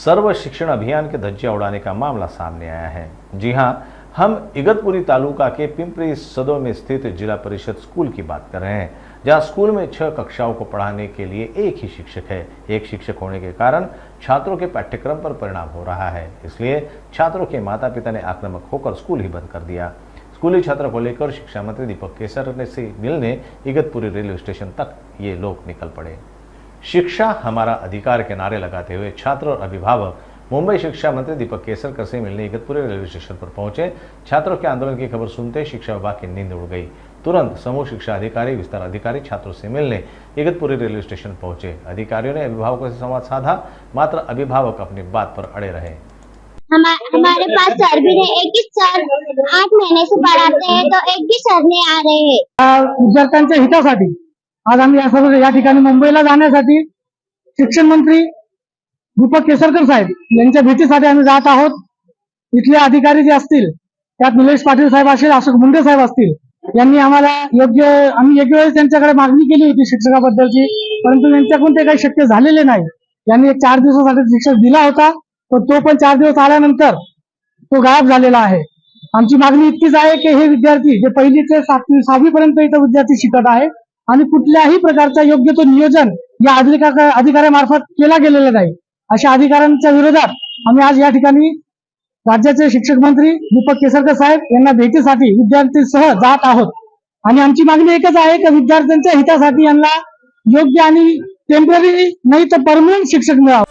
सर्व शिक्षण अभियान के धज्जे उड़ाने का मामला सामने आया है। जी हां, हम इगतपुरी तालुका के पिंपरी सदर में स्थित जिला परिषद स्कूल की बात कर रहे हैं, जहां स्कूल में 6 कक्षाओं को पढ़ाने के लिए एक ही शिक्षक है। एक शिक्षक होने के कारण छात्रों के पाठ्यक्रम पर परिणाम हो रहा है, इसलिए छात्रों के माता पिता ने आक्रामक होकर स्कूल ही बंद कर दिया। स्कूली छात्रों को लेकर शिक्षा मंत्री दीपक केसर से मिलने इगतपुरी रेलवे स्टेशन तक ये लोग निकल पड़े। शिक्षा हमारा अधिकार के नारे लगाते हुए छात्र और अभिभावक मुंबई शिक्षा मंत्री दीपक केसरकर से मिलने इगतपुरी रेलवे स्टेशन पर पहुंचे। छात्रों के आंदोलन की खबर सुनते शिक्षा विभाग की नींद उड़ गई। तुरंत समूह शिक्षा अधिकारी, विस्तार अधिकारी छात्रों से मिलने इगतपुरी रेलवे स्टेशन पहुंचे। अधिकारियों ने अभिभावकों से संवाद साधा, मात्र अभिभावक अपनी बात पर अड़े रहे। हमारे पास सर भी नहीं, एक ही सर 8 महीने से पढ़ाते हैं, तो एक भी सर नहीं आ रहे हैं। विद्यार्थ्यांच्या हितासाठी आज आम्ही या ठिकाणी मुंबईला जाण्यासाठी शिक्षण मंत्री दीपक केसरकर साहेब यांच्या भेटीसाठी आम्ही जात आहोत। इथले अधिकारी जे असतील, त्यात निलेश पाटील साहेब असतील, अशोक मुंडे साहेब असतील, यांनी आम्हाला आम्ही योग्य वेळेस त्यांच्याकडे मागणी केली होती शिक्षकाबद्दलची, परंतु त्यांच्याकडून ते काही शक्य झालेले नाही। यांनी 4 दिवसासाठी शिक्षक दिला होता, पण तो पण 4 दिवस आल्यानंतर तो गायब झालेला आहे। आमची मागणी इतकीच आहे की हे विद्यार्थी जे 1ली ते 7वी पर्यंत इथं विद्यार्थी शिकत आहे आणि कुठल्याही प्रकारचा योग्य तो नियोजन या अधिकाऱ्यामार्फत केला गेलेला नाही, अशा अधिकाऱ्यांच्या विरोधात आम्ही आज या ठिकाणी राज्याचे शिक्षक मंत्री दीपक केसरकर साहेब यांना भेटीसाठी विद्यार्थ्यांसह जात आहोत। आणि आमची मागणी एकच आहे की विद्यार्थ्यांच्या हितासाठी यांना योग्य आणि टेम्पररी नाही तर परमनंट शिक्षक मिळावा।